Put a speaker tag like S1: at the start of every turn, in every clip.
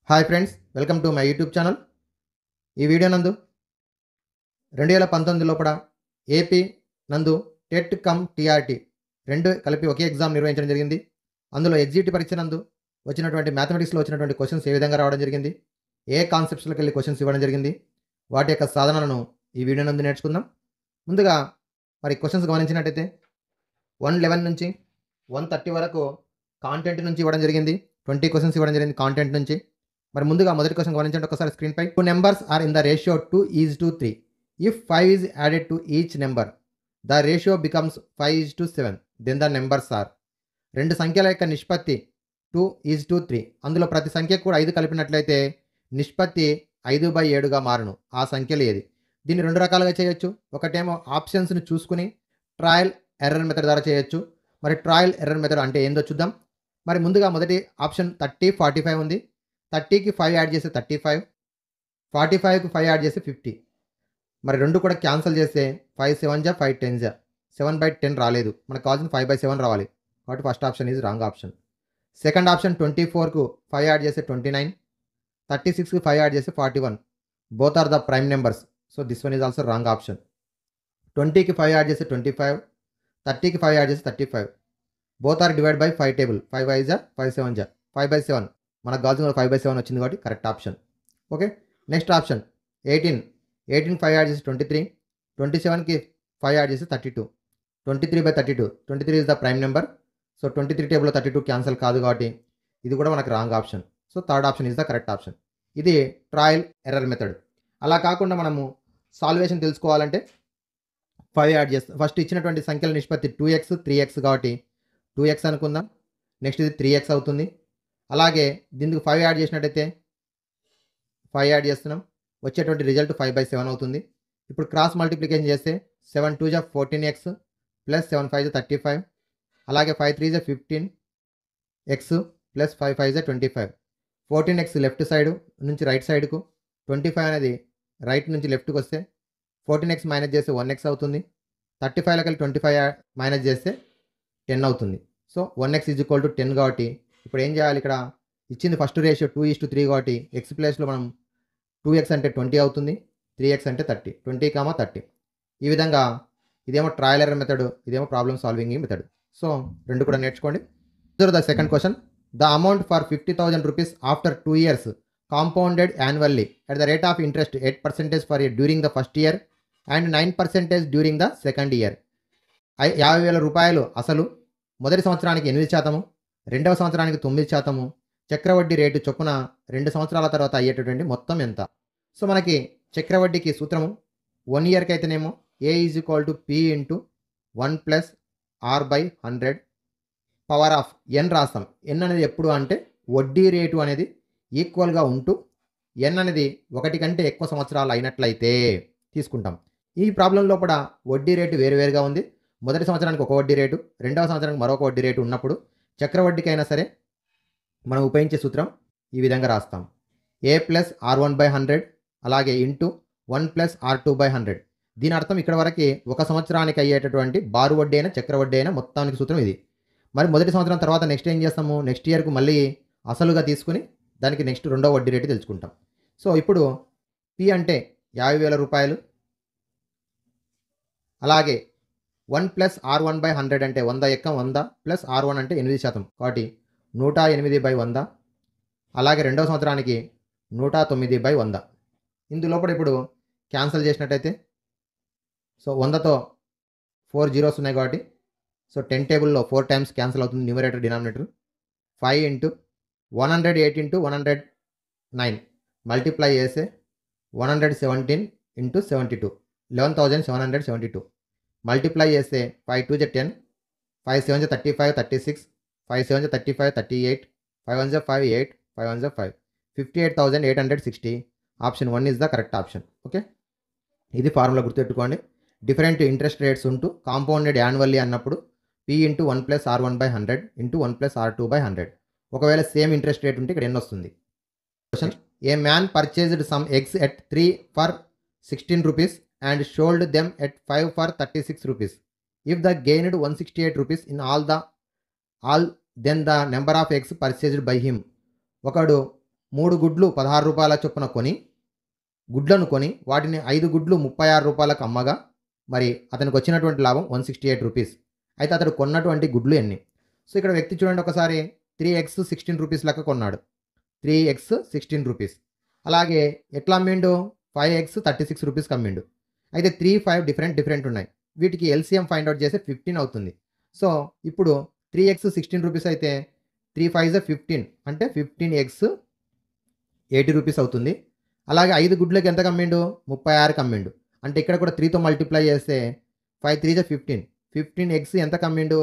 S1: Hi friends, welcome to my YouTube channel. ఈ video నందు 2019 లోపల ఏపీ నందు టెట్ కమ్ టీఆర్టీ రెండు కలిపి ఒకే ఎగ్జామ్ నిర్వహించడం జరిగింది. అందులో ఎగ్జిట్ పరీక్ష నందు వచ్చినటువంటి మ్యాథమెటిక్స్లో వచ్చినటువంటి క్వశ్చన్స్ ఏ విధంగా రావడం జరిగింది, ఏ కాన్సెప్ట్స్లోకి వెళ్ళి క్వశ్చన్స్ ఇవ్వడం జరిగింది, వాటి యొక్క సాధనలను ఈ వీడియో నందు నేర్చుకుందాం. ముందుగా మరి క్వశ్చన్స్ గమనించినట్టయితే 111 నుంచి 130 వరకు కాంటెంట్ నుంచి ఇవ్వడం జరిగింది. 20 క్వశ్చన్స్ ఇవ్వడం జరిగింది కాంటెంట్ నుంచి. మరి ముందుగా మొదటి క్వశ్చన్ గమనించండి ఒకసారి స్క్రీన్పై. 2 numbers are in the ratio 2:3. If 5 is added to each number the ratio becomes 5:7. Then the numbers are. రెండు సంఖ్యల యొక్క నిష్పత్తి 2:3. అందులో ప్రతి సంఖ్యకు కూడా 5 కలిపినట్లయితే నిష్పత్తి 5/7గా మారును. ఆ సంఖ్యలు ఏది? దీన్ని రెండు రకాలుగా చేయొచ్చు. ఒకటేమో ఆప్షన్స్ని చూసుకుని ట్రయల్ ఎర్రర్ మెథడ్ ద్వారా చేయొచ్చు. మరి ట్రయల్ ఎర్రర్ మెథడ్ అంటే ఏందో చూద్దాం. మరి ముందుగా మొదటి ఆప్షన్ 30, 45 ఉంది. 30కి 5 యాడ్ చేస్తే 35, 45కి 5 యాడ్ చేస్తే 50. మరి రెండు కూడా క్యాన్సిల్ చేస్తే 5 7 జా 5 10 జా 7/10 రాలేదు. మనకు కావాల్సిన 5/7 రావాలి. కాబట్టి first option is wrong option. Second option 24కు 5 యాడ్ చేస్తే 29, 36కి 5 యాడ్ చేస్తే 41. Both are the prime numbers. So this one is also wrong option. 20కి 5 యాడ్ చేస్తే 25, 30కి 5 యాడ్ చేస్తే 35. Both are divide by 5 table. 5 5 జా 5 7 జా 5/7. మనకు కావాల్సిన 5/7 వచ్చింది కాబట్టి correct option. Okay, next option 18. 18 5 add చేసి 23, 27కి 5 యాడ్ చేసి 32. 23/32. 23 is the prime number. So 23 టేబుల్లో 32 క్యాన్సిల్ కాదు కాబట్టి ఇది కూడా మనకు wrong option. So third option is the correct option. ఇది ట్రయల్ ఎర్రర్ మెథడ్. అలా కాకుండా మనము సాల్వేషన్ తెలుసుకోవాలంటే 5 యాడ్ చేస్తాం. ఫస్ట్ ఇచ్చినటువంటి సంఖ్యల నిష్పత్తి 2x 3x కాబట్టి 2x అనుకుందాం. నెక్స్ట్ ఇది 3x అవుతుంది. అలాగే దీనికి 5 యాడ్ చేసినట్టయితే 5 యాడ్ చేస్తున్నాం. వచ్చేటువంటి రిజల్ట్ 5/7 అవుతుంది. ఇప్పుడు క్రాస్ మల్టిప్లికేషన్ చేస్తే 7 2 జా 14x ప్లస్ 7 5 జా 35. అలాగే 5 3 జా 15x ప్లస్ 5 5 జా 25. 14x లెఫ్ట్ సైడ్ నుంచి రైట్ సైడ్కు, 25 అనేది రైట్ నుంచి లెఫ్ట్కి వస్తే 14x మైనస్ చేస్తే 1x అవుతుంది. 35లోకి వెళ్ళి 25 మైనస్ చేస్తే 10 అవుతుంది. So 1x is equal to 10 కాబట్టి ఇప్పుడు ఏం చేయాలి? ఇక్కడ ఇచ్చింది ఫస్ట్ రేషియో 2:3 కాబట్టి ఎక్స్ ప్లేస్లో మనం 2x అంటే 20 అవుతుంది, 3x అంటే 30. 20, 30. ఈ విధంగా ఇదేమో ట్రయల్ ఎర్రర్ మెథడ్, ఇదేమో ప్రాబ్లమ్ సాల్వింగ్ మెథడ్. సో రెండు కూడా నేర్చుకోండి. The second question. The amount for 50,000 rupees after 2 years compounded annually at the rate of interest 8% for during the first year and 9% during the second year. 50,000 రూపాయలు అసలు మొదటి సంవత్సరానికి 8%, రెండవ సంవత్సరానికి 9%, చక్రవడ్డీ రేటు చొప్పున 2 సంవత్సరాల తర్వాత అయ్యేటటువంటి మొత్తం ఎంత? సో మనకి చక్రవడ్డీకి సూత్రము 1 ఇయర్కి అయితేనేమో A is equal to P into 1 plus R/100 power of N రాస్తాం. N అనేది ఎప్పుడు అంటే వడ్డీ రేటు అనేది ఈక్వల్గా ఉంటూ N అనేది 1 కంటే ఎక్కువ సంవత్సరాలు అయినట్లయితే తీసుకుంటాం. ఈ ప్రాబ్లంలో కూడా వడ్డీ రేటు వేరువేరుగా ఉంది. మొదటి సంవత్సరానికి ఒక వడ్డీ రేటు, రెండవ సంవత్సరానికి మరొక వడ్డీ రేటు ఉన్నప్పుడు చక్రవడ్డీకైనా సరే మనం ఉపయోగించే సూత్రం ఈ విధంగా రాస్తాం. A ప్లస్ R1/100 అలాగే ఇంటూ 1 ప్లస్ R2/100. దీని అర్థం ఇక్కడ వరకు ఒక సంవత్సరానికి అయ్యేటటువంటి బారు వడ్డీ అయినా చక్రవడ్డీ అయినా మొత్తానికి సూత్రం ఇది. మరి మొదటి సంవత్సరం తర్వాత నెక్స్ట్ ఏం చేస్తాము? నెక్స్ట్ ఇయర్కు మళ్ళీ అసలుగా తీసుకుని దానికి నెక్స్ట్ రెండో వడ్డీ రేటు తెలుసుకుంటాం. సో ఇప్పుడు P అంటే 50,000 రూపాయలు. అలాగే 1 ప్లస్ R1/100 అంటే 100 ఎక్కం 100 ప్లస్ R1 అంటే 8% కాబట్టి 108/100. అలాగే రెండవ సంవత్సరానికి 109/100. ఇందులోపల ఇప్పుడు క్యాన్సిల్ చేసినట్టయితే సో 100తో 4 జీరోస్ ఉన్నాయి కాబట్టి సో 10 టేబుల్లో 4 టైమ్స్ క్యాన్సిల్ అవుతుంది numerator denominator. 5 into 108 into 109 multiply చేస్తే 117 ఇంటూ 72 11,772. మల్టిప్లై చేస్తే 5 2 జా 10, 5 7 జా 35 36, 5 7 జా 35 38, 5 1 జా 5 8, 5 1 జా 5 58,860. Option 1 is the correct option. Okay, ఇది ఫార్ములా గుర్తుపెట్టుకోండి. డిఫరెంట్ ఇంట్రెస్ట్ రేట్స్ ఉంటూ కాంపౌండెడ్ యాన్యువల్లీ అన్నప్పుడు P into 1 plus R1/100 into 1 plus R2/100. ఒకవేళ సేమ్ ఇంట్రెస్ట్ రేట్ ఉంటే ఇక్కడ ఎన్ని వస్తుంది? Question. A man purchased some eggs at 3 for 16 rupees and sold them at 5 for 36 rupees. If the gained 168 rupees in all, then the number of eggs purchased by him. ఒకడు 3 గుడ్లు రూ. 16 చొప్పున గుడ్లను కొని వాటిని 5 గుడ్లు రూ. 36కు అమ్మగా మరి అతనికి వచ్చినటువంటి లాభం రూ. 168. అయితే అతడు కొన్నటువంటి గుడ్లు ఎన్ని? సో ఇక్కడ వ్యక్తి చూడండి ఒకసారి 3x రూ. 16 లెక్క కొన్నాడు. 3x రూ. 16. అలాగే ఎట్లా అమ్మిండు? 5x రూ. 36కి అమ్మిండు. అయితే 3, 5 డిఫరెంట్ ఉన్నాయి. వీటికి ఎల్సిఎం ఫైండ్ అవుట్ చేస్తే 15 అవుతుంది. సో ఇప్పుడు 3x రూ. 16 అయితే 3, 5 15 అంటే 15x రూ. 80 అవుతుంది. అలాగే 5 గుడ్లకి ఎంతకు అమ్మిండు? 36కి అమ్మిండు. అంటే ఇక్కడ కూడా 3తో మల్టిప్లై చేస్తే 5, 3 15. 15x ఎంతకు అమ్మిండు?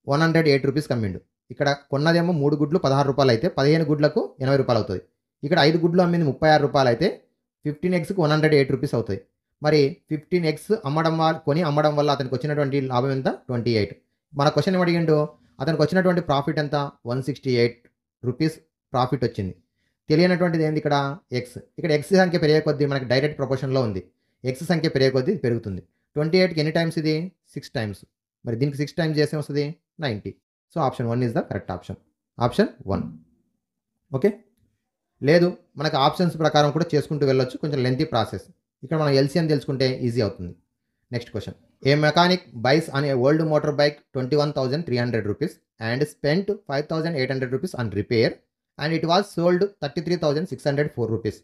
S1: రూ. 108కి అమ్మిండు. ఇక్కడ కొన్నదేమో 3 గుడ్లు రూ. 16 అయితే 15 గుడ్లకు రూ. 80 అవుతుంది. ఇక్కడ 5 గుడ్లు అమ్మింది రూ. 36 అయితే 15xకి రూ. 108 అవుతాయి. మరి 15x అమ్మడం వల్ల అతనికి వచ్చినటువంటి లాభం ఎంత? 28. మన క్వశ్చన్ అడిగిండు అతనికి వచ్చినటువంటి ప్రాఫిట్ ఎంత? రూ. 168 ప్రాఫిట్ వచ్చింది. తెలియనటువంటిది ఏంది ఇక్కడ? ఎక్స్. ఇక్కడ ఎక్స్ సంఖ్య పెరిగే కొద్దీ మనకి డైరెక్ట్ ప్రపోర్షన్లో ఉంది. ఎక్స్ సంఖ్య పెరిగే కొద్దీ పెరుగుతుంది. 28కి ఎన్ని టైమ్స్ ఇది? 6 టైమ్స్. మరి దీనికి 6 టైమ్స్ చేస్తే వస్తుంది 90. So option 1 is the correct option. Option 1. Okay. లేదు మనకు ఆప్షన్స్ ప్రకారం కూడా చేసుకుంటూ వెళ్ళొచ్చు. కొంచెం లెంతీ ప్రాసెస్. ఇక్కడ మనం ఎల్సిఎం తెలుసుకుంటే ఈజీ అవుతుంది. Next question. A mechanic buys an a old motor bike 21,300 rupees and spent 5,800 rupees on repair and it was sold 33,604 rupees.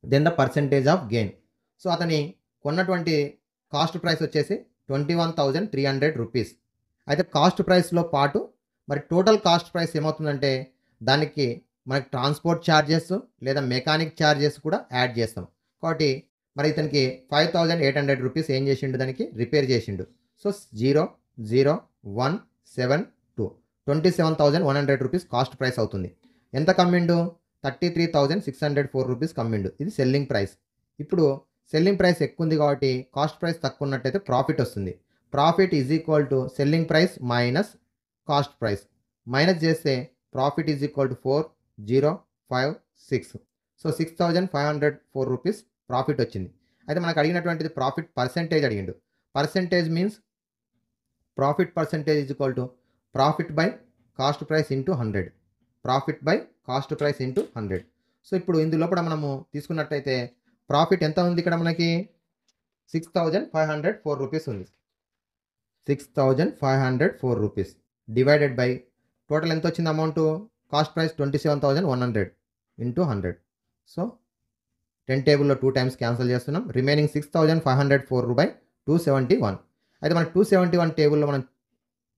S1: Then the percentage of gain. So అతని కొన్నటువంటి cost price వచ్చేసి 21,300 rupees. అయితే cost ప్రైస్లో పాటు మరి total cost price ఏమవుతుందంటే దానికి మనకి transport charges లేదా మెకానిక్ ఛార్జెస్ కూడా యాడ్ చేస్తాం. కాబట్టి మరి ఇతనికి 5,800 రూపీస్ ఏం చేసిండు? దానికి రిపేర్ చేసిండు. సో 00172 27,100 రూపీస్ కాస్ట్ ప్రైస్ అవుతుంది. ఎంత కమ్మిండు? 33,604 రూపీస్ కమ్మిండు. ఇది సెల్లింగ్ ప్రైస్. ఇప్పుడు సెల్లింగ్ ప్రైస్ ఎక్కువ ఉంది కాబట్టి కాస్ట్ ప్రైస్ తక్కువ ఉన్నట్టయితే ప్రాఫిట్ వస్తుంది. Profit is equal to selling price minus cost price. Minus చేస్తే ప్రాఫిట్ ఈజ్ ఈక్వల్ టు 4056. సో 6,504 రూపీస్ ప్రాఫిట్ వచ్చింది. అయితే మనకు అడిగినటువంటిది ప్రాఫిట్ పర్సెంటేజ్ అడిగిండు. Percentage means profit percentage is equal to profit by cost price into 100. Profit by cost price into 100. So ఇప్పుడు ఇందులో కూడా మనము తీసుకున్నట్టయితే ప్రాఫిట్ ఎంత ఉంది? ఇక్కడ మనకి 6,504 రూపీస్ ఉంది. 6,504 రూపీస్ డివైడెడ్ బై టోటల్ ఎంత వచ్చింది amount? Cost price 27,100 into 100. So 10 టేబుల్లో 2 టైమ్స్ క్యాన్సిల్ చేస్తున్నాం. Remaining 6,504 by 271. అయితే మనకి 271 టేబుల్లో మనం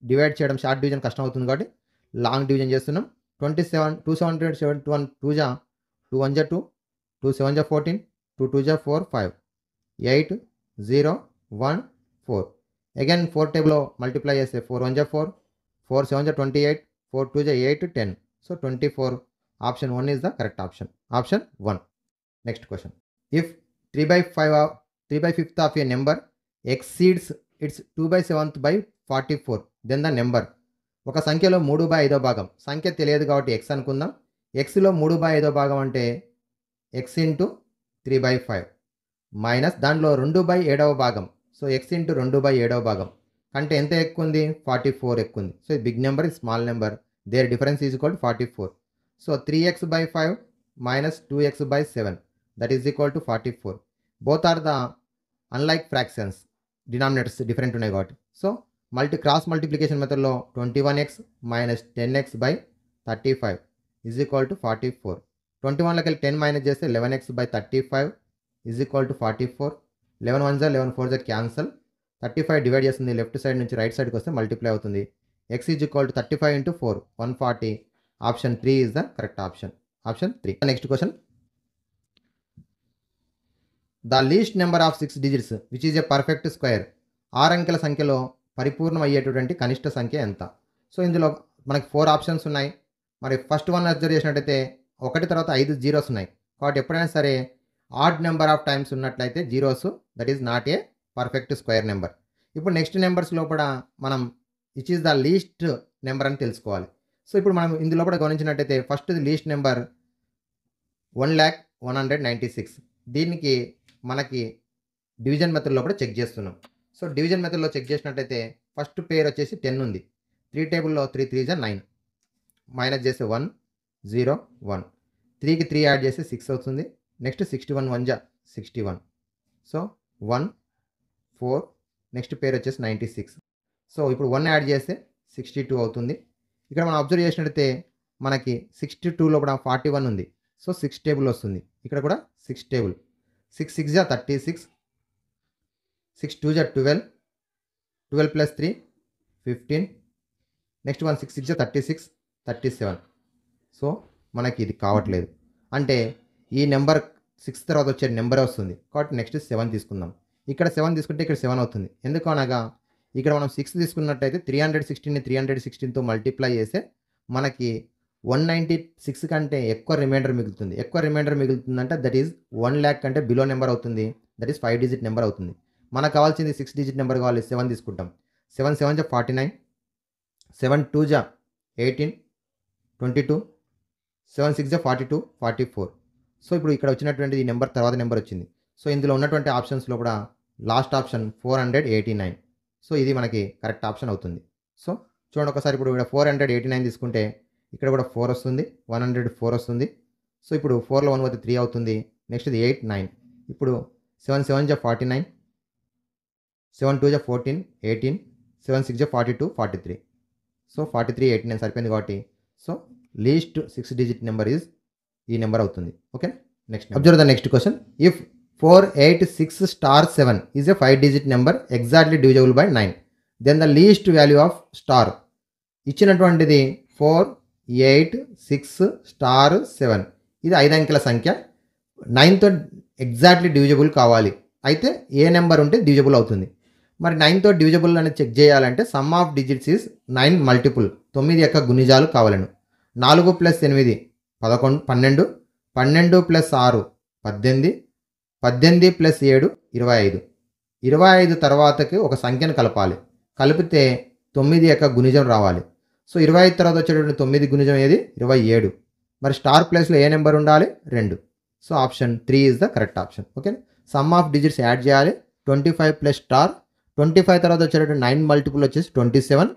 S1: డివైడ్ చేయడం షార్ట్ డివిజన్ కష్టం అవుతుంది కాబట్టి లాంగ్ డివిజన్ చేస్తున్నాం. 271 2 జా 2 1 జా 2 2 7 జా 14 2 2 జా 4 5 8 0 1 4. అగైన్ 4 టేబుల్లో మల్టిప్లై చేస్తే 4 1 జా 4 4 7 జా 28 4 2 జా 8 10. So 24. Option 1 is the correct option. Option 1. Next question. If 3/5 of a number exceeds its 2/7 by 44 then the number. ఒక సంఖ్యలో 3/5 భాగం. సంఖ్య తెలియదు కాబట్టి ఎక్స్ అనుకుందాం. ఎక్స్లో 3/5 భాగం అంటే ఎక్స్ ఇంటూ 3/5 మైనస్ దానిలో 2/7 భాగం. సో ఎక్స్ ఇంటూ 2/7 భాగం అంటే ఎంత ఎక్కువ ఉంది? 44 ఎక్కువ ఉంది. సో ఇది బిగ్ నెంబర్, ఇది small number. Their difference is equal to 44. So 3x/5 minus 2x/7 that is equal to 44. Both are the unlike fractions. Denominators different ఉన్నాయి కాబట్టి. సో క్రాస్ మల్టిప్లికేషన్ మెథడ్లో 21x minus 10x by 35 is equal to 44. 21లోకి వెళ్ళి 10 minus చేస్తే 11x by 35 is equal to 44. 11 1 జా 11 4 జా cancel. 35 divide చేస్తుంది left side నుంచి రైట్ సైడ్కి వస్తే మల్టిప్లై అవుతుంది. x is equal to 35 into 4 140. Option 3 is the correct option. Option 3. Next question. The least number of 6 digits which is a perfect square. 6 అంకెల సంఖ్యలో పరిపూర్ణం అయ్యేటటువంటి కనిష్ట సంఖ్య ఎంత? సో ఇందులో మనకి 4 ఆప్షన్స్ ఉన్నాయి. మరి ఫస్ట్ వన్ అబ్జర్వ్ చేసినట్టయితే 1 తర్వాత 5 జీరోస్ ఉన్నాయి. కాబట్టి ఎప్పుడైనా సరే ఆడ్ నెంబర్ ఆఫ్ టైమ్స్ ఉన్నట్లయితే zeros, that is not a perfect square number. ఇప్పుడు నెక్స్ట్ నెంబర్స్ లోపల మనం which is the least number అని తెలుసుకోవాలి. సో ఇప్పుడు మనం ఇందులో కూడా గమనించినట్టయితే ఫస్ట్ లీస్ట్ నెంబర్ 1,196. దీనికి మనకి డివిజన్ మెథడ్లో కూడా చెక్ చేస్తున్నాం. సో డివిజన్ మెథడ్లో చెక్ చేసినట్టయితే ఫస్ట్ పేర్ వచ్చేసి 10 ఉంది. 3 టేబుల్లో 3 3 జా 9 మైనస్ చేస్తే 1 0 1 3కి 3 యాడ్ చేస్తే 6 అవుతుంది. నెక్స్ట్ 61 1 జా 61. సో 1 4 నెక్స్ట్ పేరు వచ్చేసి 96. సో ఇప్పుడు 1 యాడ్ చేస్తే 62 అవుతుంది. ఇక్కడ మనం అబ్జర్వ్ చేసినట్లయితే మనకి 62లో కూడా 41 ఉంది. సో 6 టేబుల్ వస్తుంది. ఇక్కడ కూడా 6 టేబుల్. 6 6 జా 36, 6 2 జా 12, 12 ప్లస్ 3 15, నెక్స్ట్ 1 6 6 జా 36, 37. సో మనకి ఇది కావట్లేదు. అంటే ఈ నెంబర్ 6 తర్వాత వచ్చే నెంబరే వస్తుంది. కాబట్టి నెక్స్ట్ 7 తీసుకుందాం. ఇక్కడ 7 తీసుకుంటే ఇక్కడ 7 అవుతుంది. ఎందుకు అనగా ఇక్కడ మనం 6 తీసుకున్నట్టయితే 316ని 316తో మల్టిప్లై చేస్తే మనకి 196 కంటే ఎక్కువ రిమైండర్ మిగులుతుంది. ఎక్కువ రిమైండర్ మిగులుతుందంటే దట్ ఈజ్ 1 lakh కంటే బిలో నెంబర్ అవుతుంది. దట్ ఈస్ 5 డిజిట్ నెంబర్ అవుతుంది. మనకు కావాల్సింది 6 డిజిట్ నెంబర్ కావాలి. 7 తీసుకుంటాం. 7 7 జా 49, 7 2 జా 18, 22, 7 6 జా 42, 44. సో ఇప్పుడు ఇక్కడ వచ్చినటువంటి ఈ నెంబర్ తర్వాత నెంబర్ వచ్చింది. సో ఇందులో ఉన్నటువంటి ఆప్షన్స్లో కూడా లాస్ట్ ఆప్షన్ 489. సో ఇది మనకి కరెక్ట్ ఆప్షన్ అవుతుంది. సో చూడండి ఒకసారి, ఇప్పుడు ఇక్కడ 489 తీసుకుంటే ఇక్కడ కూడా 4 వస్తుంది, 104 వస్తుంది. సో ఇప్పుడు 4లో 1 పోతే 3 అవుతుంది. నెక్స్ట్ ఇది 8 9. ఇప్పుడు 7 7 జా 49, 7 2 జా 14 18, 7 6 జా 42 43. సో 43 89 సరిపోయింది కాబట్టి so least 6 digit number is ఈ నెంబర్ అవుతుంది. Okay, next observe the next question. If 486 star 7 is a 5 digit number exactly divisible by 9, then the least value of star. ఇచ్చినటువంటిది 486 star 7 ఇది 5 అంకెల సంఖ్య. 9తో ఎగ్జాక్ట్లీ డివిజబుల్ కావాలి. అయితే ఏ number ఉంటే divisible అవుతుంది. మరి 9తో డివిజబుల్ అనేది చెక్ చేయాలంటే some of digits is 9 multiple, 9 యొక్క గుణిజాలు కావాలను. 4 + 8 11 12, 12 + 6 18, 18 + 7 25. 25 తర్వాతకి ఒక సంఖ్యను కలపాలి. కలిపితే 9 యొక్క గుణిజం రావాలి. సో 25 తర్వాత వచ్చేటటువంటి 9 గుణిజం ఏది 27. మరి స్టార్ ప్లేస్లో ఏ నెంబర్ ఉండాలి 2. So option 3 is the correct option. Okay, some of digits add చేయాలి. 25 + స్టార్, 25 తర్వాత వచ్చేటటువంటి 9 మల్టిపుల్ వచ్చేసి 27.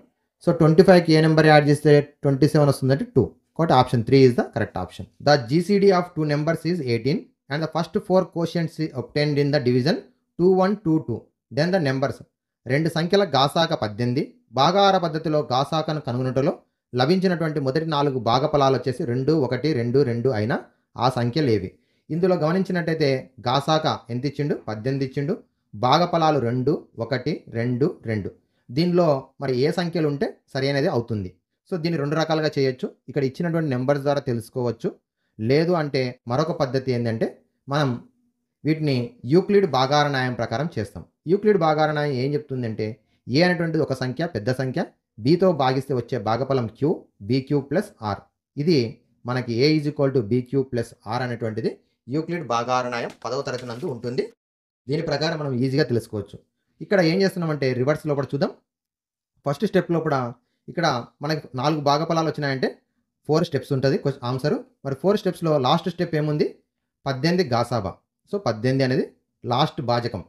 S1: సో 25కి ఏ నెంబర్ యాడ్ చేస్తే 27 వస్తుందంటే 2. కాబట్టి option 3 is the correct option. The GCD of 2 numbers is 18 and the first 4 quotients obtained in the division 2122. then the numbers. రెండు సంఖ్యల గాసాక 18, భాగాహార పద్ధతిలో గాసాకను కనుగొనుటలో లభించినటువంటి మొదటి 4 భాగఫలాలు వచ్చేసి 2 1 2 2 అయిన ఆ సంఖ్యలు ఏవి? ఇందులో గమనించినట్టయితే గాసాక ఎంత ఇచ్చిండు 18 ఇచ్చిండు, భాగఫలాలు 2 1 2 2. దీనిలో మరి ఏ సంఖ్యలు ఉంటే సరి అనేది అవుతుంది. సో దీన్ని 2 రకాలుగా చేయొచ్చు. ఇక్కడ ఇచ్చినటువంటి నెంబర్స్ ద్వారా తెలుసుకోవచ్చు. లేదు అంటే మరొక పద్ధతి ఏంటంటే మనం వీటిని యూక్లిడ్ భాగాహార న్యాయం ప్రకారం చేస్తాం. యూక్లిడ్ భాగాహార న్యాయం ఏం చెప్తుందంటే ఏ అనేటువంటిది ఒక సంఖ్య పెద్ద సంఖ్య, బీతో భాగిస్తే వచ్చే భాగఫలం క్యూ, బీక్యూ ప్లస్ ఆర్. ఇది మనకి A is equal to B Q plus R అనేటువంటిది యూక్లిడ్ భాగాహార న్యాయం 10వ తరగతి నందు ఉంటుంది. దీని ప్రకారం మనం ఈజీగా తెలుసుకోవచ్చు. ఇక్కడ ఏం చేస్తున్నామంటే రివర్స్ లోపల చూద్దాం. ఫస్ట్ స్టెప్ లోపల ఇక్కడ మనకి 4 భాగఫలాలు వచ్చినాయంటే 4 స్టెప్స్ ఉంటుంది ఆన్సరు. మరి 4 స్టెప్స్లో లాస్ట్ స్టెప్ ఏముంది 18 గాసాబా. సో 18 అనేది లాస్ట్ భాజకం.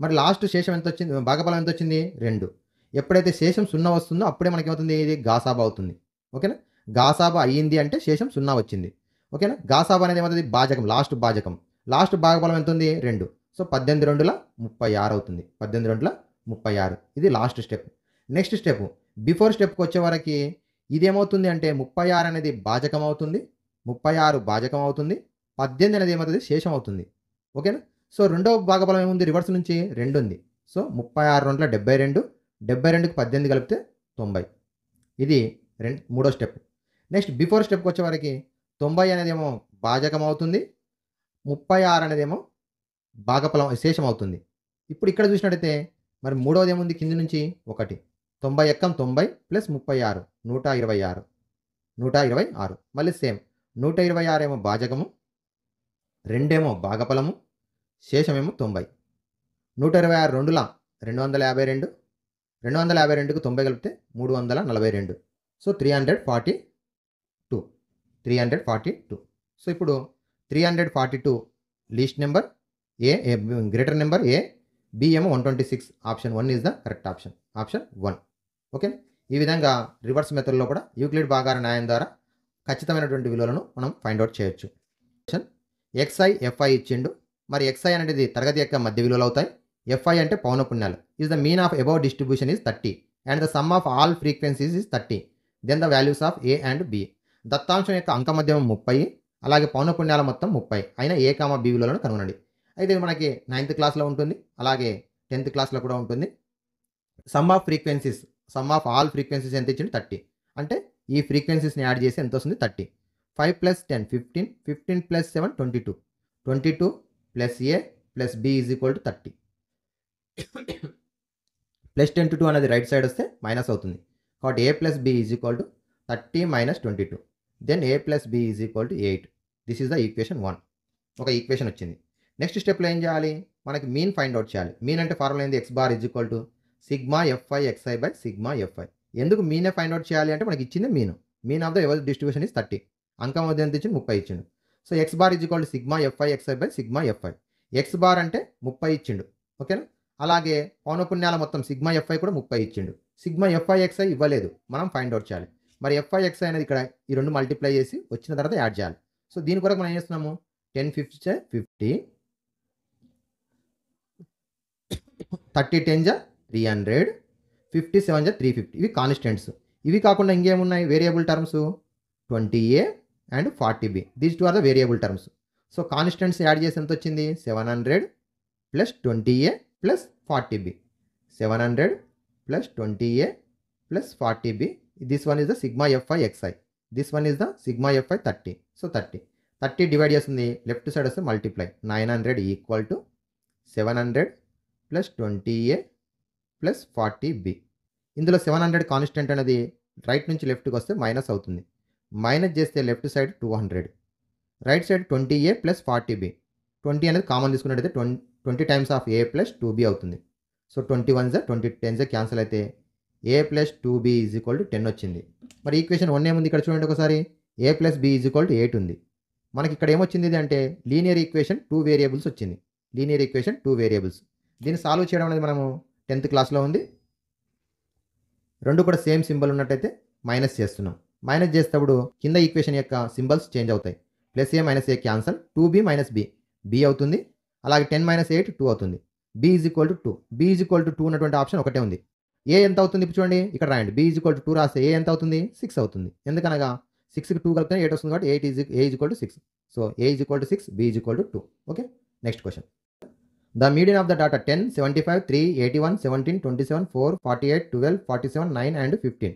S1: మరి లాస్ట్ శేషం ఎంత వచ్చింది, భాగఫలం ఎంత వచ్చింది 2. ఎప్పుడైతే శేషం 0 వస్తుందో అప్పుడే మనకి ఏమవుతుంది, ఇది గాసాబా అవుతుంది. ఓకేనా, గాసాబా అయ్యింది అంటే శేషం 0 వచ్చింది. ఓకేనా, గాసాబా అనేది ఏమవుతుంది భాజకం, లాస్ట్ భాజకం. లాస్ట్ భాగఫలం ఎంత ఉంది 2. సో 18 2ల 36 అవుతుంది. 18 2ల 36. ఇది last step. Next step before స్టెప్కి వచ్చే వరకు ఇదేమవుతుంది అంటే 36 అనేది భాజకం అవుతుంది, 36 భాజకం అవుతుంది, 18 అనేది ఏమవుతుంది శేషం అవుతుంది. ఓకేనా, సో రెండవ భాగఫలం ఏముంది రివర్స్ నుంచి 2 ఉంది. సో 36 2ల 72, 72కి 18 కలిపితే 90. ఇది మూడో స్టెప్. నెక్స్ట్ బిఫోర్ స్టెప్కి వచ్చే వరకు 90 అనేది ఏమో భాజకం అవుతుంది, 36 అనేది ఏమో భాగఫలం శేషం అవుతుంది. ఇప్పుడు ఇక్కడ చూసినట్టయితే మరి మూడవది ఏముంది కింది నుంచి 1. 90 ఎక్కం 90 ప్లస్ 36 126, 126. మళ్ళీ సేమ్ 126 ఏమో భాజకము, 2 ఏమో భాగఫలము, శేషమేమో 90. 126 2ల 252, 252కి 90 కలిపితే 342. సో 342. సో ఇప్పుడు 342 లీస్ట్ నెంబర్ ఏ, గ్రేటర్ నెంబర్ ఏ, బి ఏమో 126. Option 1 is the correct option. Option 1. Okay, ఈ విధంగా రివర్స్ మెథడ్లో కూడా యూక్లిడ్ భాగాహార న్యాయం ద్వారా ఖచ్చితమైనటువంటి విలువలను మనం ఫైండ్ అవుట్ చేయొచ్చు. ఎక్స్ఐ ఎఫ్ఐ ఇచ్చిండు. మరి ఎక్స్ఐ అనేది తరగతి యొక్క మధ్య విలువలు అవుతాయి. ఎఫ్ఐ అంటే పౌనపున్యాలు. Is the mean of above distribution is 30 and the sum of all frequencies is 30. Then the values of A and B. దత్తాంశం యొక్క అంక మధ్యమం 30, అలాగే పౌనపున్యాల మొత్తం 30 అయిన ఏ కామ బి విలువలను కనుగొనండి. అయితే ఇది మనకి 9th క్లాస్లో ఉంటుంది, అలాగే 10th క్లాస్లో కూడా ఉంటుంది. Some of frequencies, some of all frequencies ఎంత ఇచ్చింది 30. అంటే ఈ ఫ్రీక్వెన్సీస్ని యాడ్ చేసి ఎంత వస్తుంది 30. 5 + 10 15, 15 + 7 22, 22 + a + b is equal to 30. +10 to 2 అనేది రైట్ సైడ్ వస్తే మైనస్ అవుతుంది. కాబట్టి a + b is equal to 30 - 22. Then a + b is equal to 8. This is the equation 1. ఒక ఈక్వేషన్ వచ్చింది. నెక్స్ట్ స్టెప్లో ఏం చేయాలి? మనకి మీన్ ఫైండ్ అవుట్ చేయాలి. మీన్ అంటే ఫార్ములా ఏంది? x bar is equal to sigma f i x i by sigma f i. ఎందుకు మీనే ఫైండ్ అవుట్ చేయాలి అంటే మనకి ఇచ్చింది mean. Mean of the ever distribution is 30. అంకం మధ్య ఎంత ఇచ్చింది? 30 ఇచ్చిండు. So x bar is equal to sigma f i x i by sigma f i. x bar అంటే 30 ఇచ్చిండు. ఓకేనా? అలాగే పౌనపున్యాల మొత్తం సిగ్మా ఎఫ్ఐ కూడా 30 ఇచ్చిండు. సిగ్మా ఎఫ్ఐ ఎక్స్ఐ ఇవ్వలేదు, మనం ఫైండ్ అవుట్ చేయాలి. మరి ఎఫ్ఐ ఎక్స్ఐ అనేది ఇక్కడ ఈ రెండు మల్టిప్లై చేసి వచ్చిన తర్వాత యాడ్ చేయాలి. సో దీని కొరకు మనం ఏం చేస్తున్నాము? 10 5 50, 30 10 300, 50 7 350. ఇవి కాన్స్టెంట్స్. ఇవి కాకుండా ఇంకేమున్నాయి variable terms? 20a and 40b. These two are the variable terms. So constants add చేసి ఎంత వచ్చింది? 700 + 20a + 40b. 700 + 20a + 40b. This one is the sigma f i x i. This one is the sigma f i 30. So 30 divide చేస్తుంది, left side వస్తే multiply. 900 equal to 700 + 20a + 40b. ఇందులో 700 constant అనేది right నుంచి లెఫ్ట్కి వస్తే మైనస్ అవుతుంది. మైనస్ చేస్తే left side 200, right side 20a + 40b. 20 అనేది కామన్ తీసుకున్నట్టయితే 20 టైమ్స్ ఆఫ్ a + 2b అవుతుంది. సో 21 20 10 క్యాన్సిల్ అయితే a + 2b is equal to 10 వచ్చింది. మరి ఈక్వేషన్ 1 ఏముంది ఇక్కడ చూడండి ఒకసారి? a + b is equal to 8 ఉంది. మనకి ఇక్కడ ఏమొచ్చింది ఇది అంటే లీనియర్ ఈక్వేషన్ 2 వేరియబుల్స్ వచ్చింది. Linear equation 2 variables. దీన్ని సాల్వ్ చేయడం అనేది మనము 10th క్లాస్లో ఉంది. రెండు కూడా సేమ్ సింబల్ ఉన్నట్టయితే మైనస్ చేస్తున్నాం. మైనస్ చేసేటప్పుడు కింద ఈక్వేషన్ యొక్క సింబల్స్ చేంజ్ అవుతాయి. +a - a cancel, 2b - b b అవుతుంది. అలాగే 10 - 8 2 అవుతుంది. b is equal to 2. b is equal to 2 ఉన్నటువంటి ఆప్షన్ ఒకటే ఉంది. a ఎంత అవుతుంది? ఇప్పుడు చూడండి ఇక్కడ రాయండి. b ఈజ్ ఈక్వల్ టు 2 రాస్తే a ఎంత అవుతుంది? 6 అవుతుంది. ఎందుకనగా 6కి 2 కలిపితే 8 వస్తుంది కాబట్టి a is equal to 6. So a is equal to 6, b is equal to 2. Okay, next question. The median of the data 10 75 3 81 17 27 4 48 12 47 9 and 15.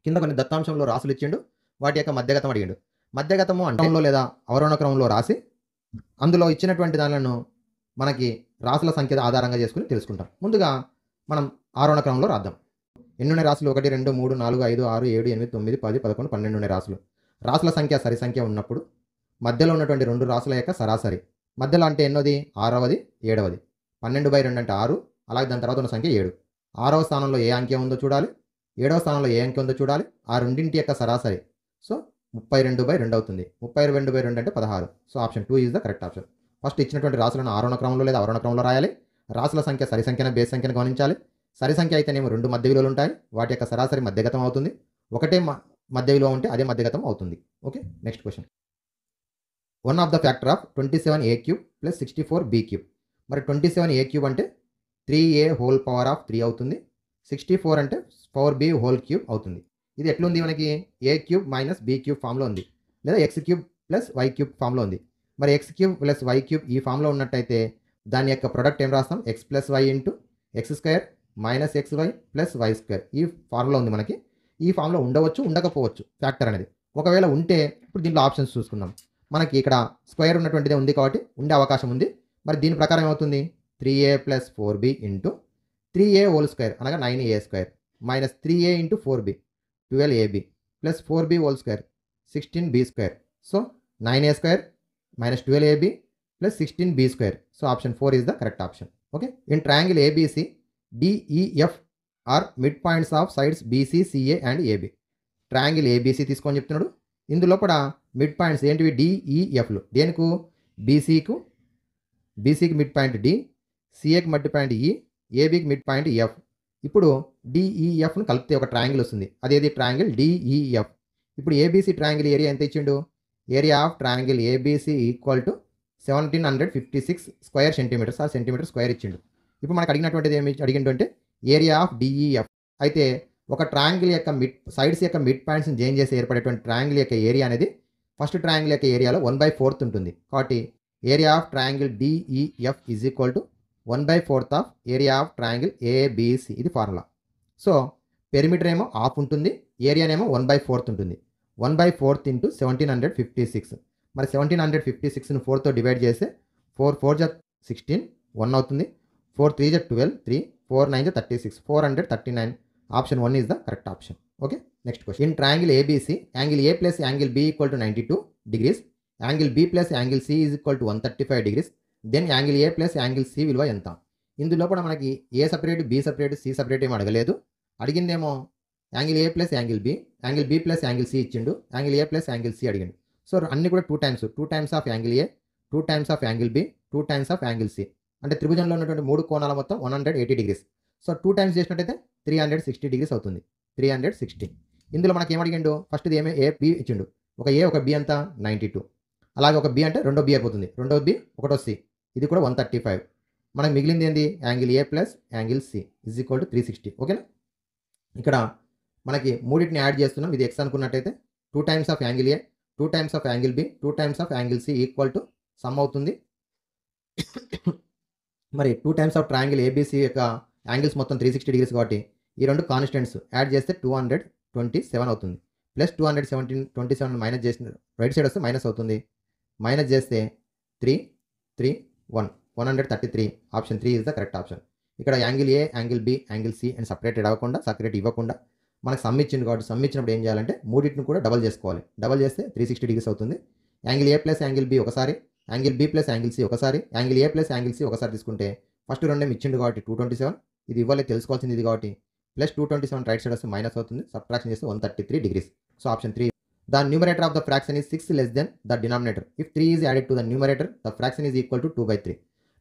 S1: కింద కొన్ని దత్తాంశంలో రాసులు ఇచ్చిండు, వాటి యొక్క మధ్యగతం అడిగిండు. మధ్యగతము అంటంలో లేదా అవరోహణ క్రమంలో రాసి అందులో ఇచ్చినటువంటి దానిలను మనకి రాసుల సంఖ్య ఆధారంగా చేసుకుని తెలుసుకుంటాం. ముందుగా మనం ఆరోహణ క్రమంలో రాద్దాం. ఎన్ని రాసులు? 1 2 3 4 5 6 7 8 9 10 11 12 ఉన్నాయి రాసులు. రాసుల సంఖ్య సరి సంఖ్య ఉన్నప్పుడు మధ్యలో ఉన్నటువంటి రెండు రాసుల యొక్క సరాసరి. మధ్యలో అంటే ఎన్నోది? 6వది 7వది. 12/2 అంటే 6, అలాగే దాని తర్వాత ఉన్న సంఖ్య 7. 6వ స్థానంలో ఏ అంకె ఉందో చూడాలి, 7వ స్థానంలో ఏ అంకె ఉందో చూడాలి. ఆ రెండింటి యొక్క సరాసరి. సో 32/2 అవుతుంది. 32/2 అంటే 16. So option 2 is the correct option. First ఇచ్చినటువంటి రాసులను ఆరోహణ క్రమంలో లేదా అవరోహణ క్రమంలో రాయాలి. రాసుల సంఖ్య సరి సంఖ్యన బేస్ సంఖ్యను గమనించాలి. సరి సంఖ్య అయితేనేమో రెండు మధ్య విలువలు ఉంటాయి, వాటి యొక్క సరాసరి మధ్యగతం అవుతుంది. ఒకటే మధ్య విలువ ఉంటే అదే మధ్యగతం అవుతుంది. Okay, next question. 1 of the factor of 27a³ + 64b³. మరి 27a³ అంటే 3a హోల్ పవర్ ఆఫ్ 3 అవుతుంది. 64 అంటే 4b³ అవుతుంది. ఇది ఎట్లుంది? మనకి a³ - b³ ఫామ్లో ఉంది, లేదా x³ + y³ ఫామ్లో ఉంది. మరి x³ + y³ ఈ ఫామ్లో ఉన్నట్టయితే దాని యొక్క ప్రొడక్ట్ ఏం రాస్తాం? x + y × x² - xy + y². ఈ ఫార్ములా ఉంది మనకి. ఈ ఫామ్లో ఉండవచ్చు, ఉండకపోవచ్చు ఫ్యాక్టర్ అనేది. ఒకవేళ ఉంటే ఇప్పుడు దీంట్లో ఆప్షన్స్ చూసుకుందాం. మనకి ఇక్కడ స్క్వేర్ ఉన్నటువంటిదే ఉంది కాబట్టి ఉండే అవకాశం ఉంది. మరి దీని ప్రకారం ఏమవుతుంది? 3a + 4b × 3a whole square అనగా 9a² - 3a × 4b 12ab + 4b whole square 16b². So 9a² - 12ab + 16b². So option 4 is the correct option. Okay, in triangle ABC DEF are mid points of sides BC CA and AB. Triangle ABC తీసుకొని చెప్తున్నాడు. ఇందులో కూడా mid points ఏంటివి? DEFలు. దేనికి? BCకి mid point D, CAకి mid point E, ABకి మిడ్ పాయింట్ F. ఇప్పుడు DEFను కలిపితే ఒక ట్రయాంగిల్ వస్తుంది. అదేది? Triangle DEF. ఇప్పుడు ఏబీసీ ట్రయాంగిల్ ఏరియా ఎంత ఇచ్చిండు? Area of triangle ABC equal to 1756 square centimetres ఆ సెంటీమీటర్ స్క్వేర్ ఇచ్చిండు. ఇప్పుడు మనకు అడిగినటువంటిది ఏమి అడిగిండు అంటే ఏరియా ఆఫ్ డిఈఎఫ్. అయితే ఒక ట్రయాంగిల్ యొక్క సైడ్స్ యొక్క మిడ్ పాయింట్స్ని జాయిన్ చేసి ఏర్పడేటువంటి ట్రయాంగిల్ యొక్క ఏరియా అనేది ఫస్ట్ ట్రయాంగిల్ యొక్క ఏరియాలో 1/4 ఉంటుంది. కాబట్టి area of triangle DEF is equal to 1/4 of area of triangle ABC. ఇది ఫార్ములా. సో పెరిమీటర్ ఏమో హాఫ్ ఉంటుంది, ఏరియానేమో 1/4 ఉంటుంది. 1/4 ఇంటూ 1756. మరి 1756ని 4తో డివైడ్ చేస్తే 4 4 జా 16 1 అవుతుంది. 4 3 జా 12 3 4 9 జా 36 439. Option 1 is the correct option. Okay, next question. In triangle ABC angle A plus angle B equal to 92 degrees, angle B plus angle C is equal to 135 degrees. Then angle A plus angle C విలువ ఎంత? ఇందులో కూడా మనకి A separate, B separate, C separate ఏమి అడగలేదు. అడిగిందేమో angle A plus angle B plus angle C ఇచ్చిండు, angle A plus angle C అడిగిండు. సో అన్ని కూడా 2 times of angle A, 2 times of angle B, 2 times of angle C. అంటే త్రిభుజంలో ఉన్నటువంటి 3 కోణాల మొత్తం 180 డిగ్రీస్. సో 2 టైమ్స్ చేసినట్టయితే 360 డిగ్రీస్ అవుతుంది. 360. ఇందులో మనకి ఏమడిగిండు? ఫస్ట్ ఏమే ఏ బి ఇచ్చిండు. ఒక ఏ ఒక బి అంత 92. అలాగే ఒక బి అంటే రెండో బి అయిపోతుంది, రెండో బి ఒకటో సి. ఇది కూడా 135. మనకు మిగిలింది ఏంది? Angle A plus angle C is equal to 360. ఓకేనా? ఇక్కడ మనకి మూడింటిని యాడ్ చేస్తున్నాం. ఇది ఎక్స్ అనుకున్నట్టయితే 2 times of angle A, 2 times of angle B, 2 times of angle C equal to sum అవుతుంది. మరి 2 టైమ్స్ ఆఫ్ ట్రయాంగిల్ ఏబీసీ యొక్క యాంగిల్స్ మొత్తం 360 డిగ్రీస్ కాబట్టి ఈ రెండు కాన్స్టెంట్స్ యాడ్ చేస్తే 227 అవుతుంది. ప్లస్ 227 మైనస్ చేసిన రైట్ సైడ్ వస్తే మైనస్ అవుతుంది. మైనస్ చేస్తే 3 3 1 133. Option 3 is the correct option. ఇక్కడ angle A, angle B, angle C and separate ఇవ్వకుండా మనకు సమ్ ఇచ్చింది కాబట్టి సమ్ ఇచ్చినప్పుడు ఏం చేయాలంటే మూడింటిని కూడా డబల్ చేసుకోవాలి. డబల్ చేస్తే 360 డిగ్రీస్ అవుతుంది. Angle A plus angle B ఒకసారి, angle B plus angle C ఒకసారి, angle A plus angle C ఒకసారి తీసుకుంటే ఫస్ట్ రెండేమి ఇచ్చిండు కాబట్టి 227. ఇది ఇవ్వలేదు, తెలుసుకోవాల్సింది ఇది కాబట్టి ప్లస్ 227 రైట్ సైడ్ వస్తే మైనస్ అవుతుంది. సబ్ట్రాక్షన్ చేస్తే 133 degrees. So option 3. The numerator of the fraction is 6 less then the denominator. If 3 is added to the numerator the fraction is equal to 2/3.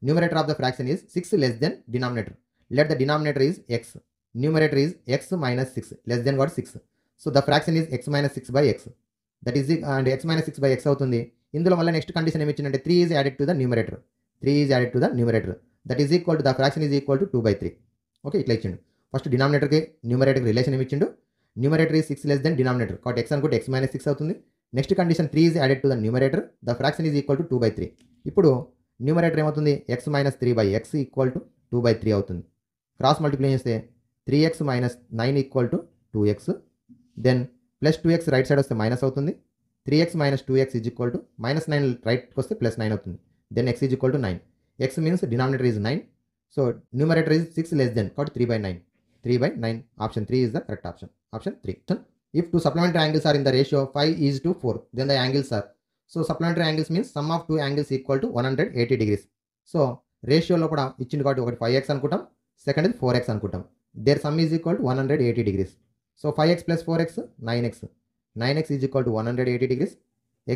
S1: Numerator of the fraction is 6 less than denominator. Let the denominator is x. Numerator is x minus 6 less than what? 6. So the fraction is x minus 6 by x. That is and x minus 6 by x అవుతుంది. ఇందులో మళ్ళీ next condition ఏమి ఇచ్చిందంటే 3 is added to the numerator. 3 is added to the numerator. That is equal to the fraction is equal to 2/3. Okay, ఇట్లా ఇచ్చిండు. First డినామినేటర్కి న్యూమరేటర్కి relation ఏమి ఇచ్చిండు? Numerator is 6 less than denominator. కాబట్టి x అనుకుంటే x minus 6 అవుతుంది. Next condition 3 is added to the numerator. The fraction is equal to 2/3. ఇప్పుడు numerator ఏమవుతుంది? x minus 3/x equal to 2/3 అవుతుంది. క్రాస్ మల్టిప్లై చేస్తే 3x minus 9 equal to 2x. Then plus 2x right side వస్తే minus అవుతుంది. 3x minus 2x is equal to minus 9 రైట్కి వస్తే plus 9 అవుతుంది. Then x is equal to 9. x means denominator is 9. So numerator is 6 less than కాబట్టి 3/9. 3/9. Option 3 is the correct option. Option 3. If two supplementary angles are in the ratio 5:4, then the angles are. So supplementary angles means sum of two angles equal to 180 degrees. So రేషియోలో కూడా ఇచ్చింది కాబట్టి ఒకటి 5x అనుకుంటాం, second 4x అనుకుంటాం. There sum is equal to 180 degrees. So 5x plus 4x 9x. 9x is equal to 180 degrees.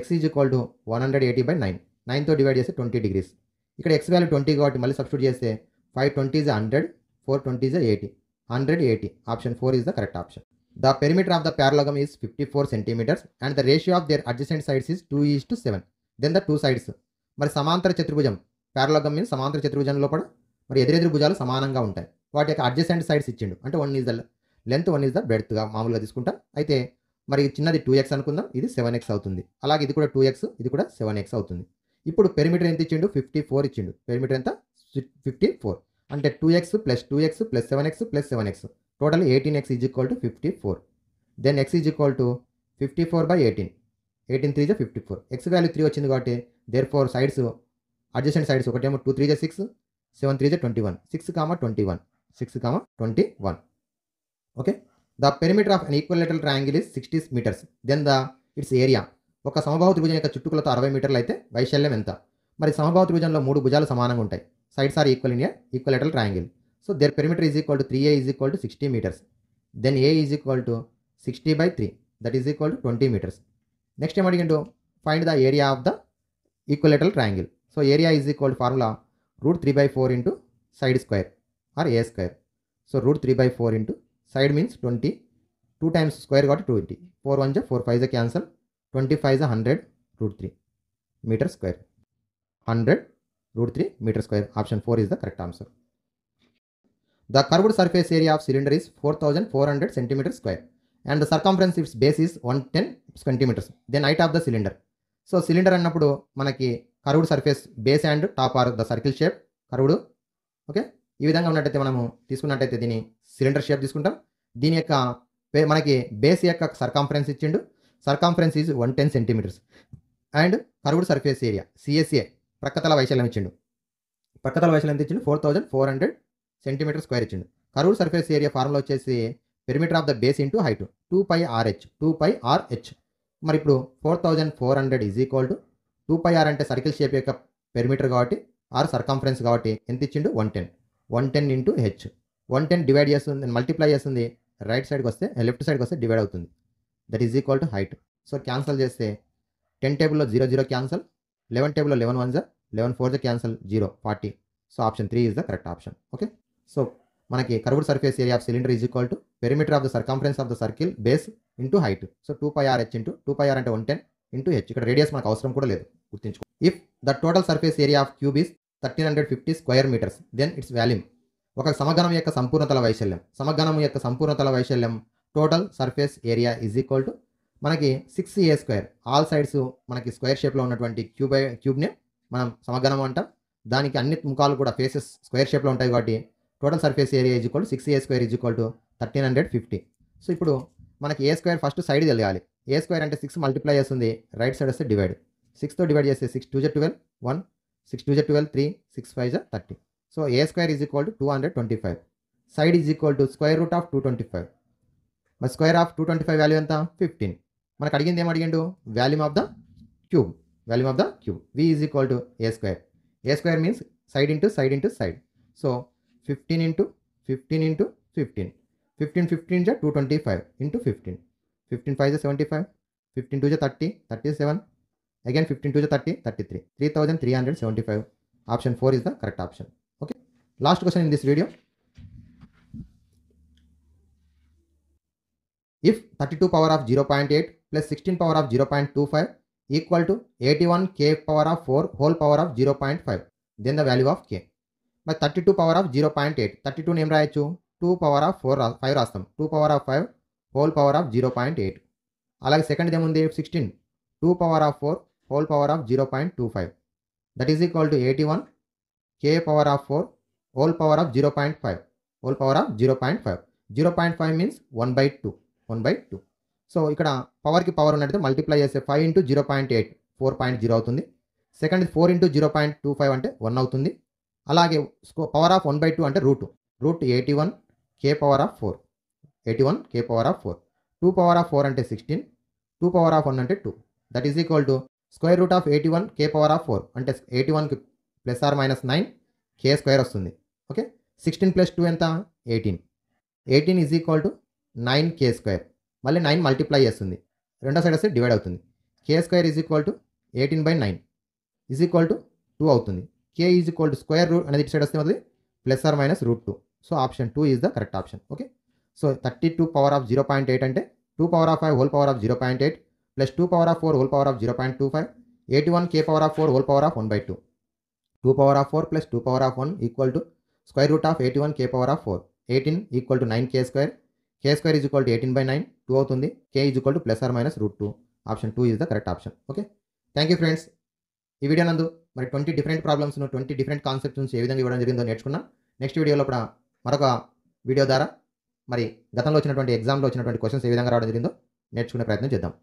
S1: x is equal to 180/9. 9తో divide చేస్తే 20 degrees. ఇక్కడ x వాల్యూ 20 కాబట్టి మళ్ళీ సబ్స్టిట్యూట్ చేస్తే 520 is 100, 420 is 80. 180. Option 4 is the correct option. The perimeter of the parallelogram is 54 centimeters and the ratio of their adjacent sides is 2:7. Then the two sides. మరి సమాంతర చతుర్భుజం, పారలోగం means సమాంతర చతుర్భుజం లోపల మరి ఎదురెదురు భుజాలు సమానంగా ఉంటాయి. వాటి యొక్క అడ్జసెంట్ సైడ్స్ ఇచ్చిండు. అంటే 1 is the length, 1 is the బ్రెడ్త్గా మామూలుగా తీసుకుంటాం. అయితే మరి చిన్నది 2x అనుకుందాం, ఇది 7x అవుతుంది. అలాగే ఇది కూడా 2x, ఇది కూడా 7x అవుతుంది. ఇప్పుడు పెరిమీటర్ ఎంత ఇచ్చిండు? 54 ఇచ్చిండు. పెరిమీటర్ ఎంత? 54. అంటే 2x plus 2x plus 7x plus 7x. Total 18x is equal to 54. Then x is equal to 54/18. 18 3 54. x value 3 వచ్చింది కాబట్టి there four sides adjacent sides ఒకటేమో 2 3 6, 7 3 21. 6, 21. Okay. The perimeter of an equilateral triangle is 60 metres. Then the its area. ఒక సమబాహు త్రిభుజం యొక్క చుట్టుకొలత 60 మీటర్లు అయితే వైశాల్యం ఎంత? మరి సమబాహు త్రిభుజంలో 3 భుజాలు సమానంగా ఉంటాయి. Sides are equal in a equilateral triangle. So their perimeter is equal to 3a is equal to 60 meters. Then a is equal to 60/3. That is equal to 20 meters. Next time again to find the area of the equilateral triangle. So area is equal to formula √3/4 into side square or a square. So √3/4 into side means 20, 2 times square got 280. 4 1 ja 4 5 ja cancel. 25 is 100 root 3 meter square. 100 root 3 meter square. Option 4 is the correct answer. The curved surface area of cylinder is 4400 centimeters square and the circumference its base is 110 centimeters. Then height of the cylinder. So cylinder అన్నప్పుడు మనకి curved surface base and top or the circle shape curved. Okay, ఈ విధంగా ఉన్నట్టయితే మనము తీసుకున్నట్టయితే దీన్ని cylinder shape తీసుకుంటాం. దీని యొక్క మనకి బేస్ యొక్క సర్కంఫరెన్స్ ఇచ్చిండు. Circumference is 110 centimetres and curved surface area CSA ప్రక్కతల వైశాల్యం ఇచ్చిండు. ప్రక్కతల వైశాల్యం ఎంత ఇచ్చిండు? 4400 సెంటీమీటర్ స్క్వేర్ ఇచ్చిండు. కర్వ్డ్ సర్ఫేస్ ఏరియా ఫార్ములా వచ్చేసి perimeter of the base into height 2πRh. మరి ఇప్పుడు 4400 ఈజ్ ఈక్వల్ టు 2πr అంటే సర్కిల్ షేప్ యొక్క పెరిమీటర్ కాబట్టి ఆర్ సర్కంఫరెన్స్ కాబట్టి ఎంత ఇచ్చిండు? 110 ఇంటూ హెచ్. 110 డివైడ్ చేస్తుంది, మల్టిప్లై చేస్తుంది, రైట్ సైడ్కి వస్తే లెఫ్ట్ సైడ్కి వస్తే డివైడ్ అవుతుంది. That is equal to height. So cancel చేస్తే 10 టేబుల్లో 0 0 క్యాన్సల్, 11 టేబుల్లో 11 1 11 4 cancel, 0 40. So option 3 is the correct option. Okay, so మనకి curved surface area of cylinder is equal to perimeter of the circumference of the circle base into height. So 2πRh into 2πr అంటే 110 into H. ఇక్కడ radius మనకు అవసరం కూడా లేదు, గుర్తుంచుకో. If the total surface area of cube is 1350 square metres then its volume. ఒక సమగణం యొక్క సంపూర్ణతల వైశాల్యం, సమగణం యొక్క సంపూర్ణతల వైశాల్యం total surface area is equal to మనకి 6a². ఆల్ సైడ్స్ మనకి స్క్వేర్ షేప్లో ఉన్నటువంటి క్యూబ్ని మనం సమగణం అంటాం. దానికి అన్ని ముఖాలు కూడా ఫేసెస్ స్క్వేర్ షేప్లో ఉంటాయి కాబట్టి total surface area is equal to 6a² is equal to 1350. So ఇప్పుడు మనకి a² ఫస్ట్ సైడ్ తెలియాలి. a² అంటే 6 మల్టిప్లై చేస్తుంది, రైట్ సైడ్ వస్తే డివైడ్. 6తో డివైడ్ చేస్తే 6 2 12 1, 6 2 12 3, 6 5 30. So a² is equal to 225. Side is equal to square root of 225. మరి square of 225 value ఎంత? 15. మనకు అడిగింది ఏం అడిగిండు? Volume of the cube. Volume of the cube v is equal to a². a² means side into side into side. So 15 into 15 into 15. 15 15 జా 225 into 15. 15 5 జా 75. 15 2 జా 30, 37. Again 15 2 జా 30, 33. 3375. Option 4 is the correct option. Okay. Last question in this video. If 32 power of 0.8 plus 16 power of 0.25 equal to 81 k power of 4 whole power of 0.5, then the value of k. మరి 32 power of 0.8, 32 ఏం రాయొచ్చు? 2 power of 5 రాస్తాం. 2 power of 5 whole power of 0.8. అలాగే second ఏముంది? 16 2 power of 4 whole power of 0.25. That is equal to 81 k power of 4 whole power of 0.5. Whole power of 0.5. 0.5 means 1/2. So ఇక్కడ పవర్కి power ఉన్నట్టయితే multiply చేస్తే 5 into 0.8 4.0 అవుతుంది. Second 4 into 0.25 అంటే 1 అవుతుంది. అలాగే power of 1/2 అంటే root 81 k power of 4. 81 k power of 4. 2 power of 4 అంటే 16. 2 power of 1 అంటే 2. That is equal to square root of 81 k power of 4 అంటే 81కి ప్లస్ ఆర్ మైనస్ 9 k² వస్తుంది. ఓకే, 16 ప్లస్ 2 ఎంత? 18. 18 is equal to 9 k². మళ్ళీ 9 multiply చేస్తుంది, రెండో side వస్తే divide అవుతుంది. k² is equal to 18/9 is equal to 2 అవుతుంది. k is equal to square root అనేది ఇటు సైడ్ వస్తే మళ్ళీ plus or minus √2. So option 2 is the correct option. Okay, so 32 power of 0.8 అంటే 2 power of 5 whole power of 0.8 plus 2 power of 4 whole power of 0.25. 81 k power of 4 whole power of 1/2. 2 power of 4 plus 2 power of 1 equal to square root of 81 k power of 4. 18 equal to 9 k². k² is equal to 18/9 2 అవుతుంది. k is equal to plus or minus √2. Option 2 is the correct option. Okay, thank you friends. ఈ video నందు మరి 20 different ప్రాబ్లమ్స్ను 20 different concepts ఏ విధంగా ఇవ్వడం జరిగిందో నేర్చుకున్నాం. నెక్స్ట్ వీడియోలో కూడా మరొక వీడియో ద్వారా మరి గతంలో వచ్చినటువంటి ఎగ్జామ్లో వచ్చినటువంటి క్వశ్చన్స్ ఏ విధంగా రావడం జరిగిందో నేర్చుకునే ప్రయత్నం చేద్దాం.